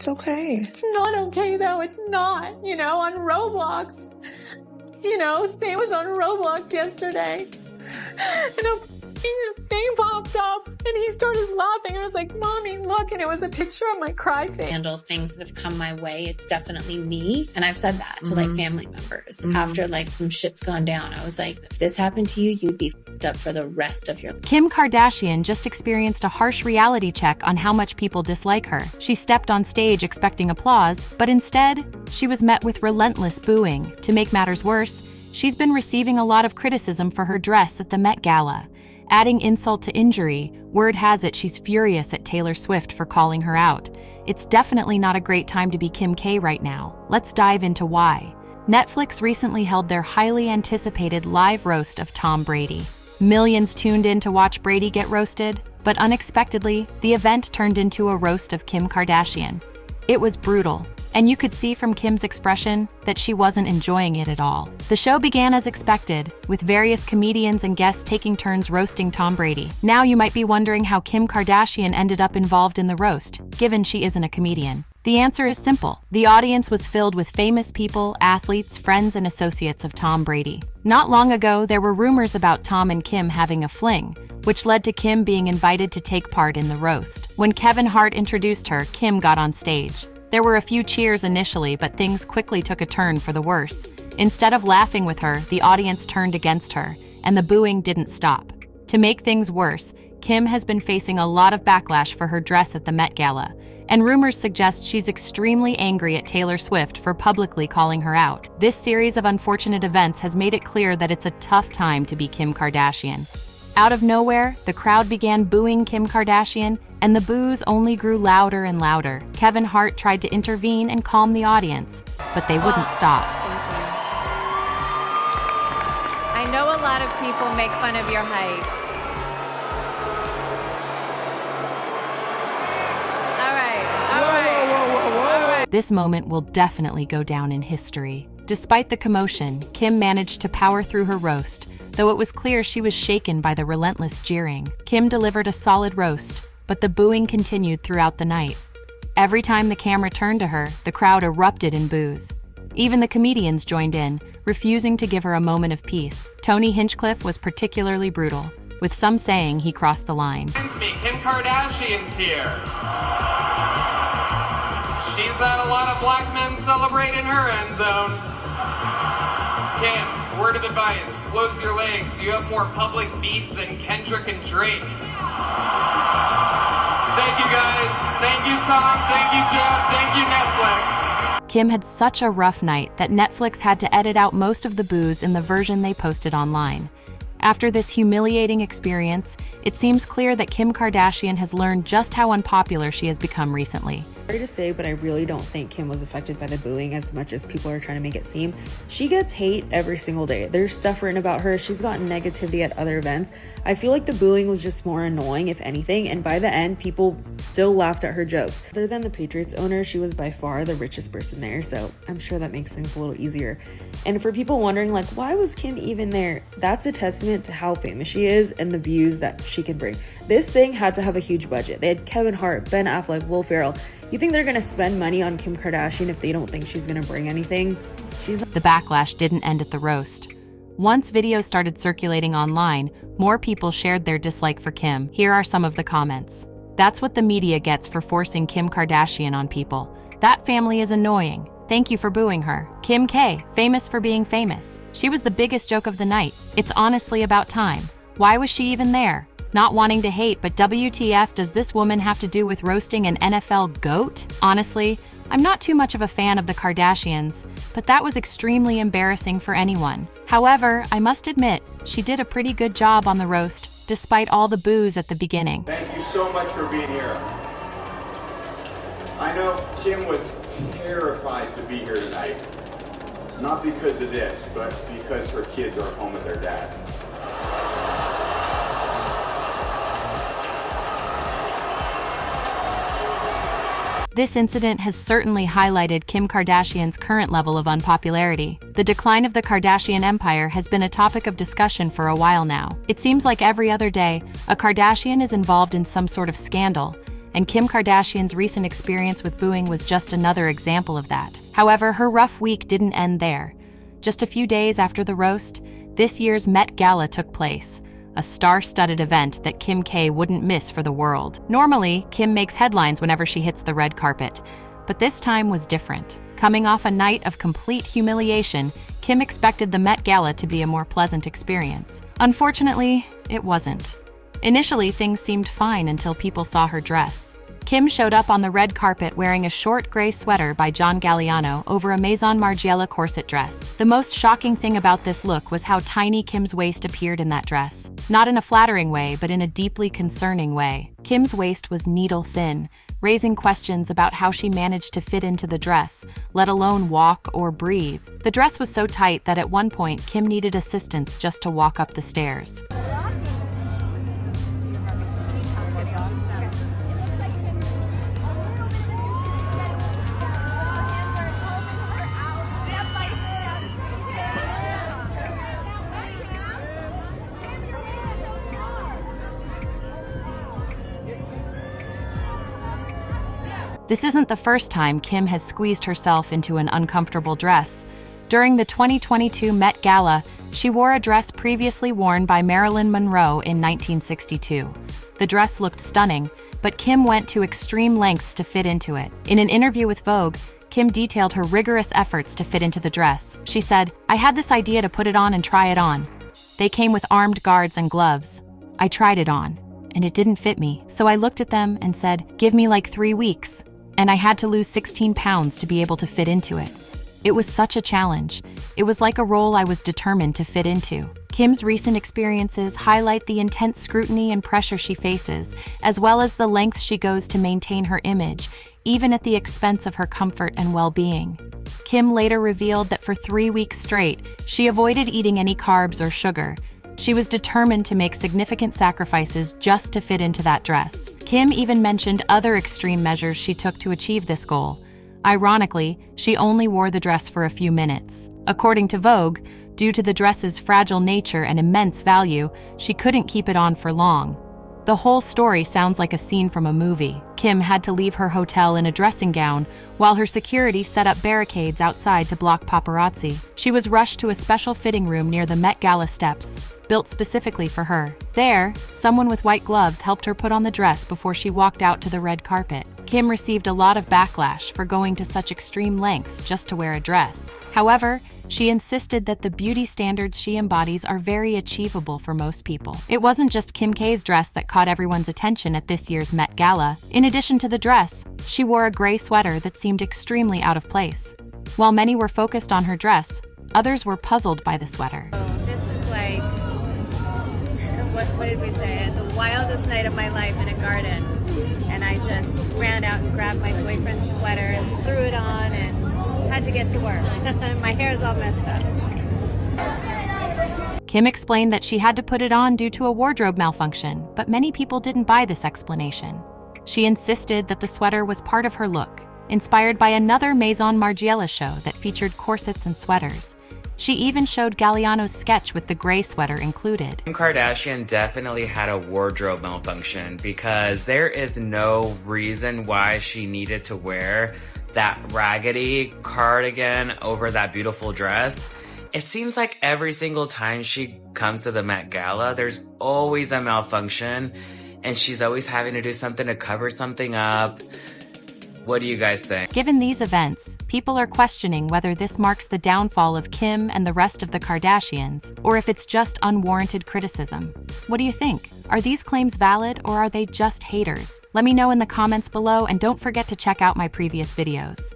It's okay. It's not okay though, it's not. On Roblox. Sam was on Roblox yesterday. And a thing popped up and he started laughing. And I was like, Mommy, look. And it was a picture of my cry face. Handle things that have come my way. It's definitely me. And I've said that to family members after some shit's gone down. I was like, if this happened to you, you'd be f***ed up for the rest of your life. Kim Kardashian just experienced a harsh reality check on how much people dislike her. She stepped on stage expecting applause, but instead, she was met with relentless booing. To make matters worse, she's been receiving a lot of criticism for her dress at the Met Gala. Adding insult to injury, word has it she's furious at Taylor Swift for calling her out. It's definitely not a great time to be Kim K right now. Let's dive into why. Netflix recently held their highly anticipated live roast of Tom Brady. Millions tuned in to watch Brady get roasted, but unexpectedly, the event turned into a roast of Kim Kardashian. It was brutal, and you could see from Kim's expression that she wasn't enjoying it at all. The show began as expected, with various comedians and guests taking turns roasting Tom Brady. Now you might be wondering how Kim Kardashian ended up involved in the roast, given she isn't a comedian. The answer is simple. The audience was filled with famous people, athletes, friends, and associates of Tom Brady. Not long ago, there were rumors about Tom and Kim having a fling, which led to Kim being invited to take part in the roast. When Kevin Hart introduced her, Kim got on stage. There were a few cheers initially, but things quickly took a turn for the worse. Instead of laughing with her, the audience turned against her, and the booing didn't stop. To make things worse, Kim has been facing a lot of backlash for her dress at the Met Gala, and rumors suggest she's extremely angry at Taylor Swift for publicly calling her out. This series of unfortunate events has made it clear that it's a tough time to be Kim Kardashian. Out of nowhere, the crowd began booing Kim Kardashian, and the boos only grew louder and louder. Kevin Hart tried to intervene and calm the audience, but they wouldn't stop. I know a lot of people make fun of your height. All right. This moment will definitely go down in history. Despite the commotion, Kim managed to power through her roast, though it was clear she was shaken by the relentless jeering. Kim delivered a solid roast, but the booing continued throughout the night. Every time the camera turned to her, the crowd erupted in boos. Even the comedians joined in, refusing to give her a moment of peace. Tony Hinchcliffe was particularly brutal, with some saying he crossed the line. Kim Kardashian's here. She's had a lot of black men celebrate in her end zone. Kim, word of advice, close your legs. You have more public beef than Kendrick and Drake. Thank you guys. Thank you, Tom. Thank you, Jeff. Thank you, Netflix. Kim had such a rough night that Netflix had to edit out most of the boos in the version they posted online. After this humiliating experience, it seems clear that Kim Kardashian has learned just how unpopular she has become recently. Sorry to say, but I really don't think Kim was affected by the booing as much as people are trying to make it seem. She gets hate every single day. There's stuff written about her. She's gotten negativity at other events. I feel like the booing was just more annoying, if anything, and by the end, people still laughed at her jokes. Other than the Patriots owner, she was by far the richest person there, so I'm sure that makes things a little easier. And for people wondering, why was Kim even there? That's a testament to how famous she is and the views that she can bring. This thing had to have a huge budget. They had Kevin Hart, Ben Affleck, Will Ferrell. You think they're gonna spend money on Kim Kardashian if they don't think she's gonna bring anything? The backlash didn't end at the roast. Once videos started circulating online, more people shared their dislike for Kim. Here are some of the comments. That's what the media gets for forcing Kim Kardashian on people. That family is annoying. Thank you for booing her. Kim K, famous for being famous. She was the biggest joke of the night. It's honestly about time. Why was she even there? Not wanting to hate, but WTF does this woman have to do with roasting an NFL GOAT? Honestly, I'm not too much of a fan of the Kardashians, but that was extremely embarrassing for anyone. However, I must admit, she did a pretty good job on the roast, despite all the boos at the beginning. Thank you so much for being here. I know Kim was terrified to be here tonight. Not because of this, but because her kids are home with their dad. This incident has certainly highlighted Kim Kardashian's current level of unpopularity. The decline of the Kardashian empire has been a topic of discussion for a while now. It seems like every other day, a Kardashian is involved in some sort of scandal, and Kim Kardashian's recent experience with booing was just another example of that. However, her rough week didn't end there. Just a few days after the roast, this year's Met Gala took place, a star-studded event that Kim K wouldn't miss for the world. Normally, Kim makes headlines whenever she hits the red carpet, but this time was different. Coming off a night of complete humiliation, Kim expected the Met Gala to be a more pleasant experience. Unfortunately, it wasn't. Initially, things seemed fine until people saw her dress. Kim showed up on the red carpet wearing a short gray sweater by John Galliano over a Maison Margiela corset dress. The most shocking thing about this look was how tiny Kim's waist appeared in that dress. Not in a flattering way, but in a deeply concerning way. Kim's waist was needle thin, raising questions about how she managed to fit into the dress, let alone walk or breathe. The dress was so tight that at one point, Kim needed assistance just to walk up the stairs. This isn't the first time Kim has squeezed herself into an uncomfortable dress. During the 2022 Met Gala, she wore a dress previously worn by Marilyn Monroe in 1962. The dress looked stunning, but Kim went to extreme lengths to fit into it. In an interview with Vogue, Kim detailed her rigorous efforts to fit into the dress. She said, "I had this idea to put it on and try it on. They came with armed guards and gloves. I tried it on, and it didn't fit me. So I looked at them and said, give me like 3 weeks. And I had to lose 16 pounds to be able to fit into it. It was such a challenge. It was like a role I was determined to fit into." Kim's recent experiences highlight the intense scrutiny and pressure she faces, as well as the lengths she goes to maintain her image, even at the expense of her comfort and well-being. Kim later revealed that for 3 weeks straight, she avoided eating any carbs or sugar. She was determined to make significant sacrifices just to fit into that dress. Kim even mentioned other extreme measures she took to achieve this goal. Ironically, she only wore the dress for a few minutes. According to Vogue, due to the dress's fragile nature and immense value, she couldn't keep it on for long. The whole story sounds like a scene from a movie. Kim had to leave her hotel in a dressing gown, while her security set up barricades outside to block paparazzi. She was rushed to a special fitting room near the Met Gala steps, built specifically for her. There, someone with white gloves helped her put on the dress before she walked out to the red carpet. Kim received a lot of backlash for going to such extreme lengths just to wear a dress. However, she insisted that the beauty standards she embodies are very achievable for most people. It wasn't just Kim K's dress that caught everyone's attention at this year's Met Gala. In addition to the dress, she wore a gray sweater that seemed extremely out of place. While many were focused on her dress, others were puzzled by the sweater. This is like, what did we say? The wildest night of my life in a garden. And I just ran out and grabbed my boyfriend's sweater and threw it on and had to get to work. My hair's all messed up. Kim explained that she had to put it on due to a wardrobe malfunction, but many people didn't buy this explanation. She insisted that the sweater was part of her look, inspired by another Maison Margiela show that featured corsets and sweaters. She even showed Galliano's sketch with the gray sweater included. Kim Kardashian definitely had a wardrobe malfunction because there is no reason why she needed to wear that raggedy cardigan over that beautiful dress. It seems like every single time she comes to the Met Gala, there's always a malfunction and she's always having to do something to cover something up. What do you guys think? Given these events, people are questioning whether this marks the downfall of Kim and the rest of the Kardashians, or if it's just unwarranted criticism. What do you think? Are these claims valid, or are they just haters? Let me know in the comments below, and don't forget to check out my previous videos.